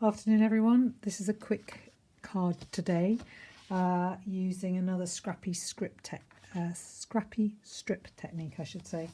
Afternoon everyone, this is a quick card today using another Scrappy strip technique, I should say.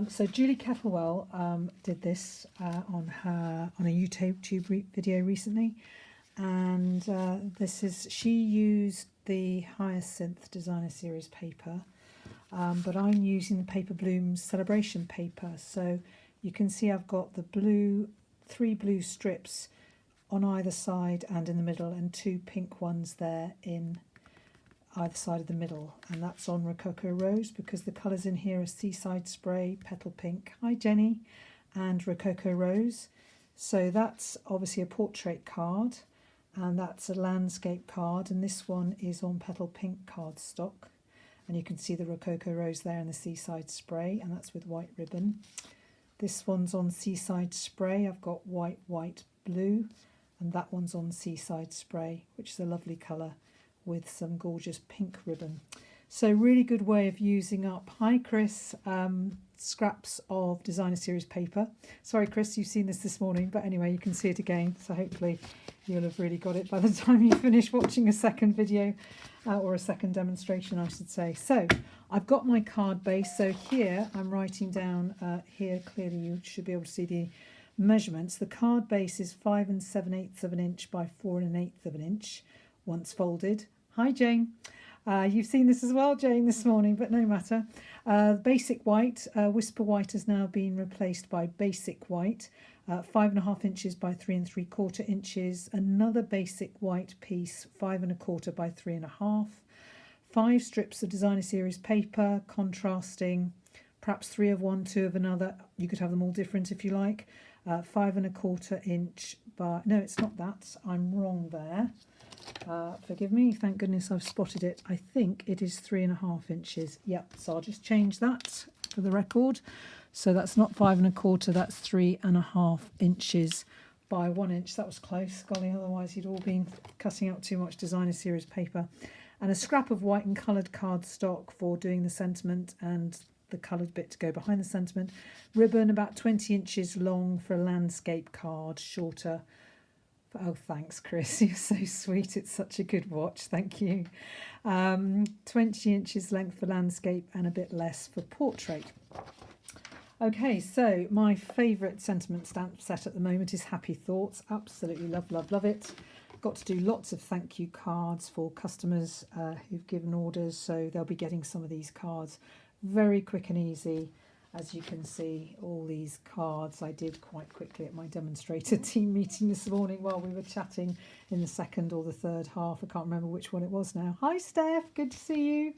So Julie Kettlewell did this on a YouTube video recently, and she used the Hyacinth Designer Series paper, but I'm using the Paper Blooms Celebration paper. So you can see I've got the three blue strips on either side and in the middle, and two pink ones there in either side of the middle, and that's on Rococo Rose because the colours in here are Seaside Spray, Petal Pink, hi Jenny, and Rococo Rose. So that's obviously a portrait card, and that's a landscape card, and this one is on Petal Pink cardstock, and you can see the Rococo Rose there and the Seaside Spray, and that's with white ribbon. This one's on Seaside Spray, I've got white, blue, and that one's on Seaside Spray, which is a lovely colour with some gorgeous pink ribbon. So really good way of using up, hi Chris, scraps of Designer Series paper. Sorry Chris, you've seen this morning, but anyway, you can see it again, so hopefully you'll have really got it by the time you finish watching a second video, or a second demonstration I should say. So I've got my card base, so here I'm writing down, here clearly you should be able to see the measurements. The card base is 5 7/8 of an inch by 4 1/8 of an inch once folded. Hi Jane, you've seen this as well Jane this morning, but no matter. Basic white, Whisper White has now been replaced by Basic White, 5 1/2 inches by 3 3/4 inches. Another Basic White piece, 5 1/4 by 3 1/2. 5 strips of Designer Series paper, contrasting, perhaps 3 of one, 2 of another. You could have them all different if you like. 5 1/4 inch by, no it's not that, I'm wrong there, forgive me, thank goodness I've spotted it. I think it is 3 1/2 inches, yep, so I'll just change that for the record. So that's not 5 1/4, that's 3 1/2 inches by 1 inch. That was close, golly, otherwise you'd all been cutting out too much Designer Series paper. And a scrap of white and coloured cardstock for doing the sentiment and the coloured bit to go behind the sentiment. Ribbon about 20 inches long for a landscape card, shorter. Oh, thanks, Chris. You're so sweet. It's such a good watch. Thank you. 20 inches length for landscape and a bit less for portrait. Okay, so my favourite sentiment stamp set at the moment is Happy Thoughts. Absolutely love it. Got to do lots of thank you cards for customers who've given orders, so they'll be getting some of these cards. Very quick and easy. As you can see, all these cards I did quite quickly at my demonstrator team meeting this morning while we were chatting in the second or the third half. I can't remember which one it was now. Hi Steph, good to see you.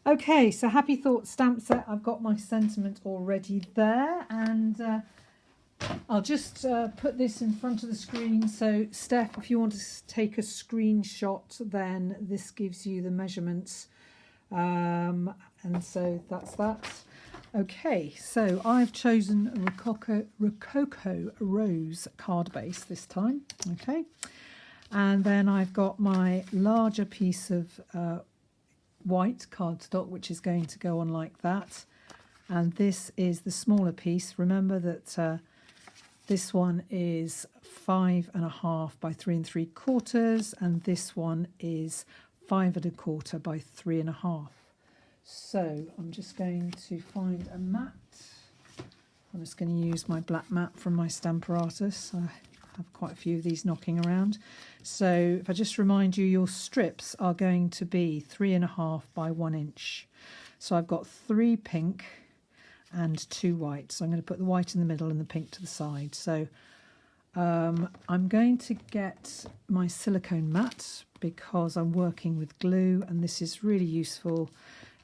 Okay, so Happy Thoughts stamp set. I've got my sentiment already there, and I'll just put this in front of the screen. So Steph, if you want to take a screenshot, then this gives you the measurements. And so that's that. Okay, so I've chosen a Rococo Rose card base this time. Okay, and then I've got my larger piece of white cardstock, which is going to go on like that, and this is the smaller piece. Remember that this one is 5 1/2 by 3 3/4, and this one is 5 1/4 by 3 1/2. So I'm just going to find a mat. I'm just going to use my black mat from my Stamparatus. I have quite a few of these knocking around. So if I just remind you, your strips are going to be 3 1/2 by 1 inch. So I've got 3 pink and 2 white. So I'm going to put the white in the middle and the pink to the side. So I'm going to get my silicone mat because I'm working with glue, and this is really useful.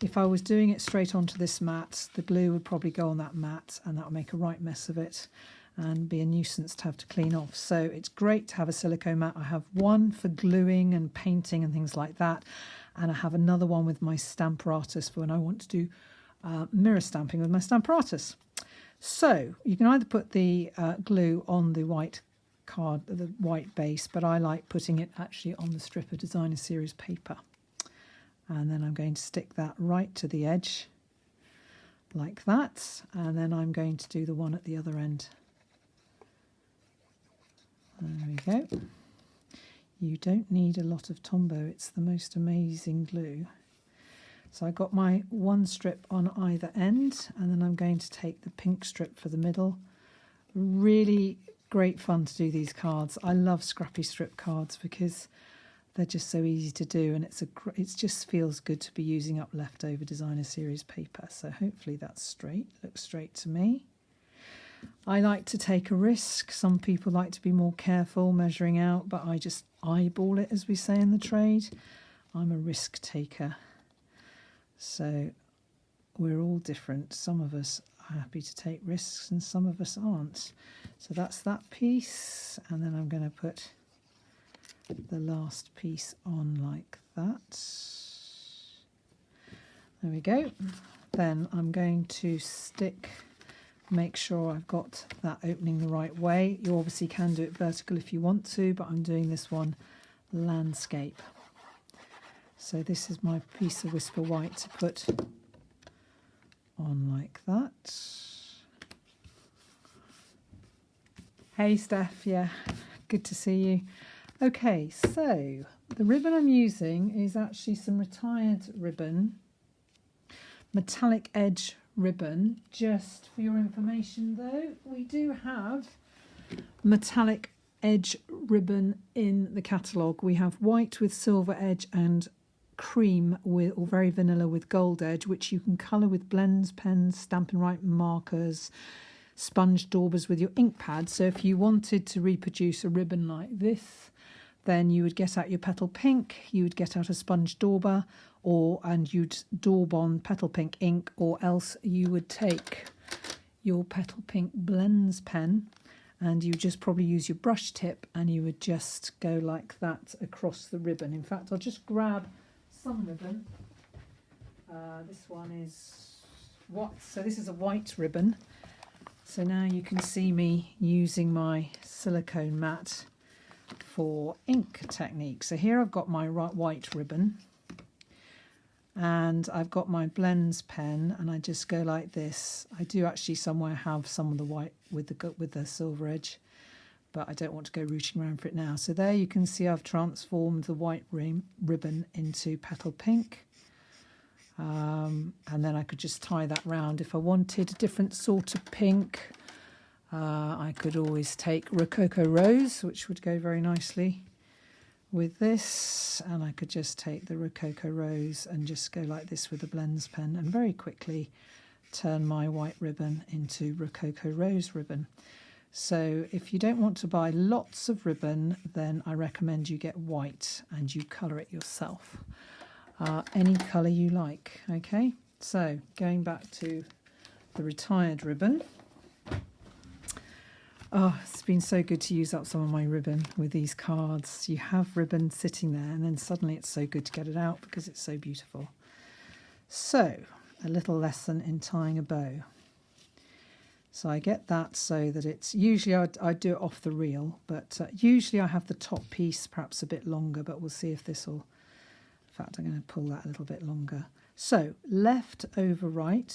If I was doing it straight onto this mat, the glue would probably go on that mat, and that would make a right mess of it and be a nuisance to have to clean off. So it's great to have a silicone mat. I have one for gluing and painting and things like that, and I have another one with my Stamparatus for when I want to do mirror stamping with my Stamparatus. So you can either put the glue on the white card, the white base, but I like putting it actually on the strip of Designer Series paper. And then I'm going to stick that right to the edge like that, and then I'm going to do the one at the other end There we go. You don't need a lot of Tombow, it's the most amazing glue. So I got my one strip on either end, and then I'm going to take the pink strip for the middle. Really great fun to do these cards. I love Scrappy strip cards because they're just so easy to do, and it just feels good to be using up leftover designer series paper. So hopefully that's straight, looks straight to me. I like to take a risk. Some people like to be more careful measuring out, but I just eyeball it, as we say in the trade. I'm a risk taker. So we're all different. Some of us are happy to take risks and some of us aren't. So that's that piece, and then I'm going to put the last piece on like that. There we go. Then I'm going to make sure I've got that opening the right way. You obviously can do it vertical if you want to, but I'm doing this one landscape. So this is my piece of Whisper White to put on like that. Hey Steph, yeah, good to see you. Okay, so the ribbon I'm using is actually some retired ribbon, metallic edge ribbon. Just for your information though, we do have metallic edge ribbon in the catalogue. We have white with silver edge and cream with, or very vanilla with gold edge, which you can colour with blends, pens, Stampin' Right markers, sponge daubers with your ink pad. So if you wanted to reproduce a ribbon like this, then you would get out your petal pink, you would get out a sponge dauber, and you'd daub on petal pink ink, or else you would take your petal pink blends pen and you just probably use your brush tip and you would just go like that across the ribbon. In fact, I'll just grab some ribbon. This one is what? So this is a white ribbon. So now you can see me using my silicone mat for ink technique. So here I've got my white ribbon and I've got my blends pen, and I just go like this. I do actually somewhere have some of the white with the silver edge, but I don't want to go rooting around for it now. So there you can see I've transformed the white ribbon into petal pink. And then I could just tie that round. If I wanted a different sort of pink, I could always take Rococo Rose, which would go very nicely with this, and I could just take the Rococo Rose and just go like this with the blends pen and very quickly turn my white ribbon into Rococo Rose ribbon. So if you don't want to buy lots of ribbon, then I recommend you get white and you colour it yourself. Any colour you like. Okay, so going back to the retired ribbon. Oh, it's been so good to use up some of my ribbon with these cards. You have ribbon sitting there and then suddenly it's so good to get it out because it's so beautiful. So, a little lesson in tying a bow. So I get that so that it's, usually I do it off the reel, but usually I have the top piece perhaps a bit longer, but we'll see if this will, in fact I'm going to pull that a little bit longer. So, left over right,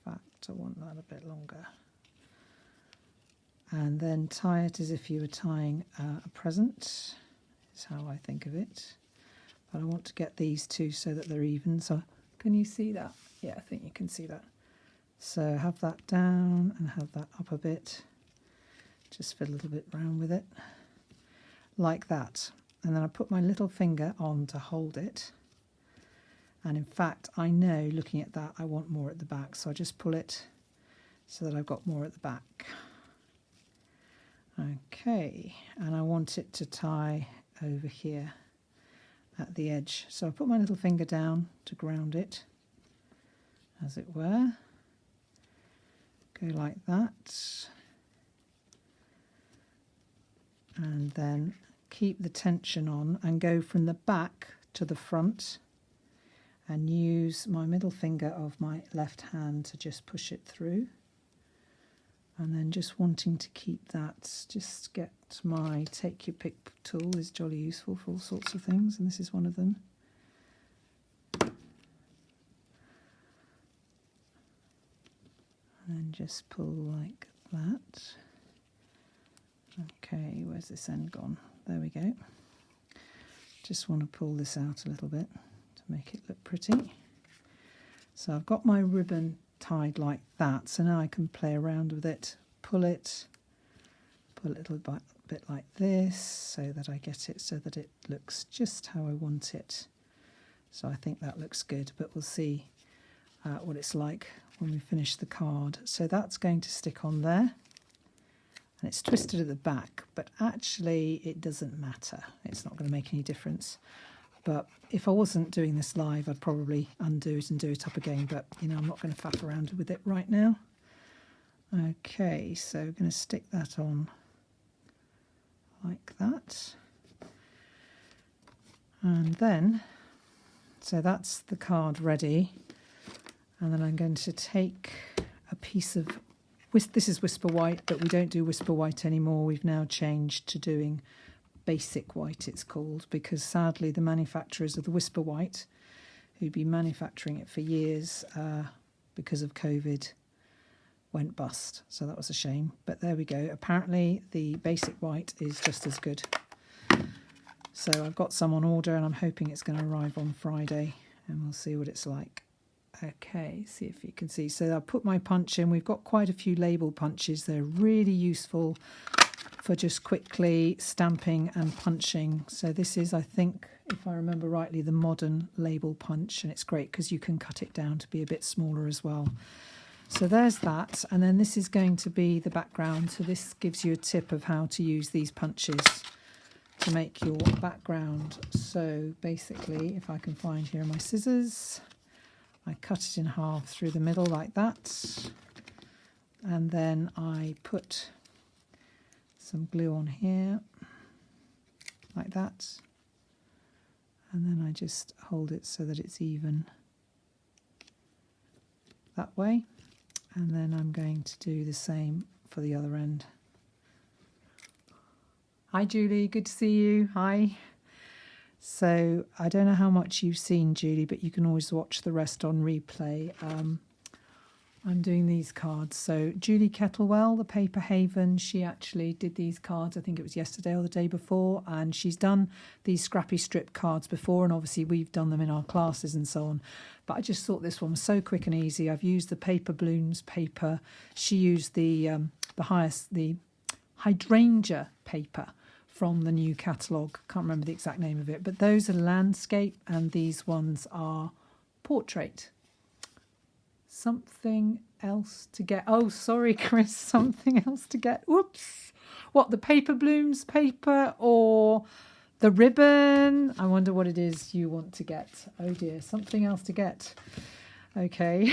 in fact I want that a bit longer. And then tie it as if you were tying a present, is how I think of it. But I want to get these two so that they're even. So can you see that? Yeah, I think you can see that. So have that down and have that up a bit. Just fit a little bit round with it, like that. And then I put my little finger on to hold it. And in fact, I know looking at that, I want more at the back. So I just pull it so that I've got more at the back. Okay, and I want it to tie over here at the edge. So I put my little finger down to ground it, as it were. Go like that. And then keep the tension on and go from the back to the front and use my middle finger of my left hand to just push it through. And then just wanting to keep that, just get my take your pick tool is jolly useful for all sorts of things, and this is one of them. And just pull like that. Okay, where's where's this end gone? There we go. Just want to pull this out a little bit to make it look pretty. So I've got my ribbon tied like that, so now I can play around with it, pull a little bit like this so that I get it so that it looks just how I want it. So I think that looks good, but we'll see what it's like when we finish the card. So that's going to stick on there, and it's twisted at the back, but actually it doesn't matter. It's not going to make any difference. But if I wasn't doing this live, I'd probably undo it and do it up again, but you know, I'm not going to faff around with it right now. Okay, so we're going to stick that on like that. And then, so that's the card ready. And then I'm going to take a piece of, this is Whisper White, but we don't do Whisper White anymore. We've now changed to doing Basic White, it's called, because sadly the manufacturers of the Whisper White, who'd been manufacturing it for years because of COVID, went bust. So that was a shame. But there we go. Apparently the Basic White is just as good. So I've got some on order and I'm hoping it's going to arrive on Friday and we'll see what it's like. Okay, see if you can see. So I put my punch in. We've got quite a few label punches. They're really useful for just quickly stamping and punching. So this is, I think, if I remember rightly, the modern label punch, and it's great because you can cut it down to be a bit smaller as well. So there's that, and then this is going to be the background. So this gives you a tip of how to use these punches to make your background. So basically, if I can find, here are my scissors, I cut it in half through the middle like that, and then I put some glue on here like that, and then I just hold it so that it's even that way, and then I'm going to do the same for the other end. Hi Julie, good to see you. Hi. So I don't know how much you've seen, Julie, but you can always watch the rest on replay. I'm doing these cards. So Julie Kettlewell, the Paper Haven, she actually did these cards, I think it was yesterday or the day before, and she's done these Scrappy strip cards before, and obviously we've done them in our classes and so on. But I just thought this one was so quick and easy. I've used the Paper Blooms paper. She used the hydrangea paper from the new catalogue. Can't remember the exact name of it, but those are landscape and these ones are portrait. Something else to get. Oh, sorry, Chris, something else to get. Whoops. What, the Paper Blooms paper or the ribbon? I wonder what it is you want to get. Oh dear, something else to get. Okay.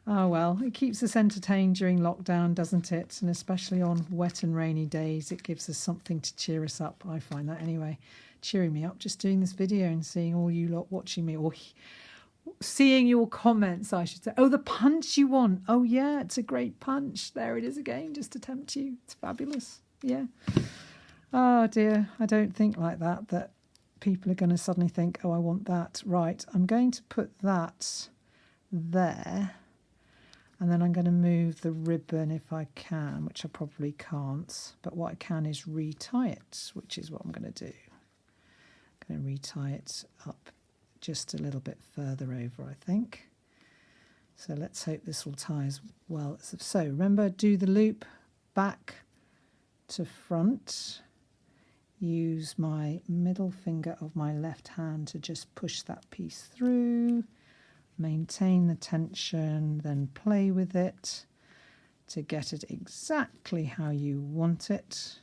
Oh well, it keeps us entertained during lockdown, doesn't it? And especially on wet and rainy days, it gives us something to cheer us up. I find that anyway, cheering me up, just doing this video and seeing all you lot watching me, or seeing your comments, I should say. Oh, the punch you want. Oh yeah, it's a great punch. There it is again, just to tempt you. It's fabulous. Yeah. Oh dear, I don't think like that people are going to suddenly think, oh, I want that. Right, I'm going to put that there. And then I'm going to move the ribbon if I can, which I probably can't. But what I can is retie it, which is what I'm going to do. I'm going to retie it up just a little bit further over, I think. So let's hope this will tie as well. So remember, do the loop back to front. Use my middle finger of my left hand to just push that piece through. Maintain the tension, then play with it to get it exactly how you want it.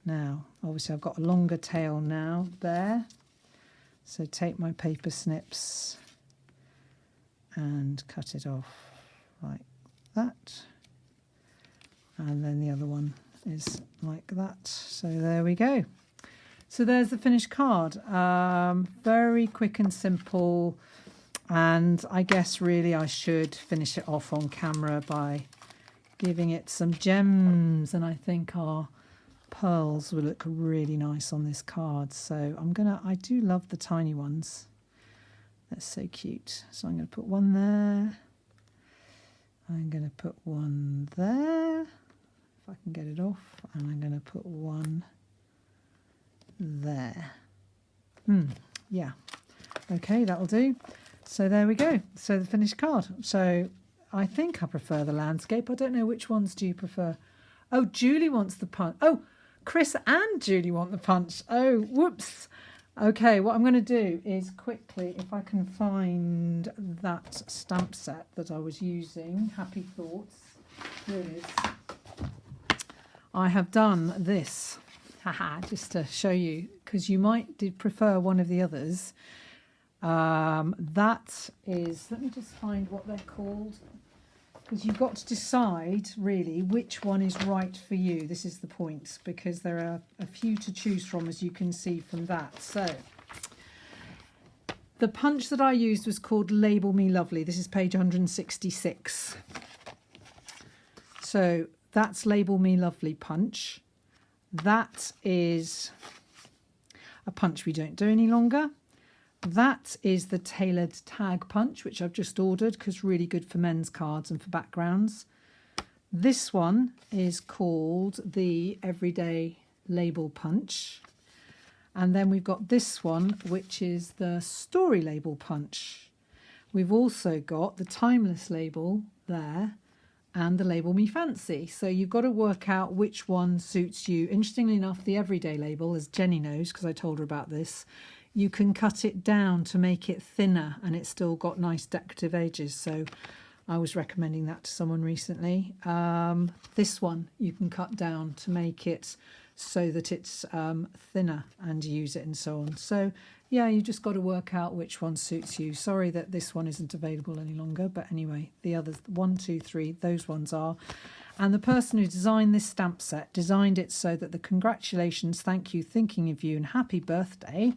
Now, obviously I've got a longer tail now there. So take my paper snips and cut it off like that. And then the other one is like that. So there we go. So there's the finished card. Very quick and simple. And I guess really I should finish it off on camera by giving it some gems. And I think our pearls will look really nice on this card. So I do love the tiny ones. That's so cute. So I'm going to put one there. I'm going to put one there. If if I can get it off, and I'm going to put one there. Yeah, okay, that'll do. So there we go. So the finished card. So I think I prefer the landscape. I don't know, which ones do you prefer? Oh, Julie wants the punch. Oh, Chris and Julie want the punch. Oh, whoops. Okay, what I'm going to do is quickly, if I can find that stamp set that I was using, Happy Thoughts. Here it is. I have done this, haha, just to show you, because you might prefer one of the others. That is, let me just find what they're called, because you've got to decide really which one is right for you. This is the point, because there are a few to choose from, as you can see from that. So the punch that I used was called Label Me Lovely. This is page 166. So that's Label Me Lovely punch. That is a punch we don't do any longer. That is the tailored tag punch, which I've just ordered because really good for men's cards and for backgrounds. This one is called the Everyday Label Punch. And then we've got this one, which is the Story Label Punch. We've also got the Timeless label there and the Label Me Fancy. So you've got to work out which one suits you. Interestingly enough, the Everyday label, as Jenny knows, because I told her about this, you can cut it down to make it thinner and it's still got nice decorative edges. So I was recommending that to someone recently. This one you can cut down to make it so that it's thinner and use it and so on. So yeah, you just got to work out which one suits you. Sorry that this one isn't available any longer, but anyway, the others, 1, 2, 3, those ones are. And the person who designed this stamp set designed it so that the congratulations, thank you, thinking of you, and happy birthday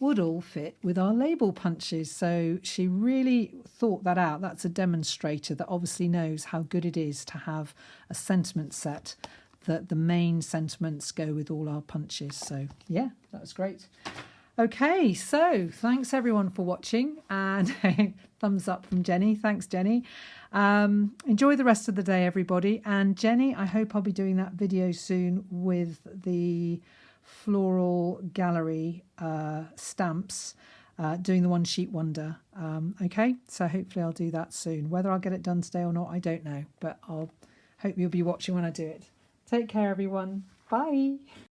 would all fit with our label punches. So she really thought that out. That's a demonstrator that obviously knows how good it is to have a sentiment set that the main sentiments go with all our punches. So yeah, that was great. Okay, so thanks everyone for watching, and thumbs up from Jenny. Thanks, Jenny. Enjoy the rest of the day, everybody. And Jenny, I hope I'll be doing that video soon with the floral gallery stamps, doing the one sheet wonder. Okay, so hopefully I'll do that soon. Whether I'll get it done today or not, I don't know, but I'll hope you'll be watching when I do it. Take care, everyone. Bye.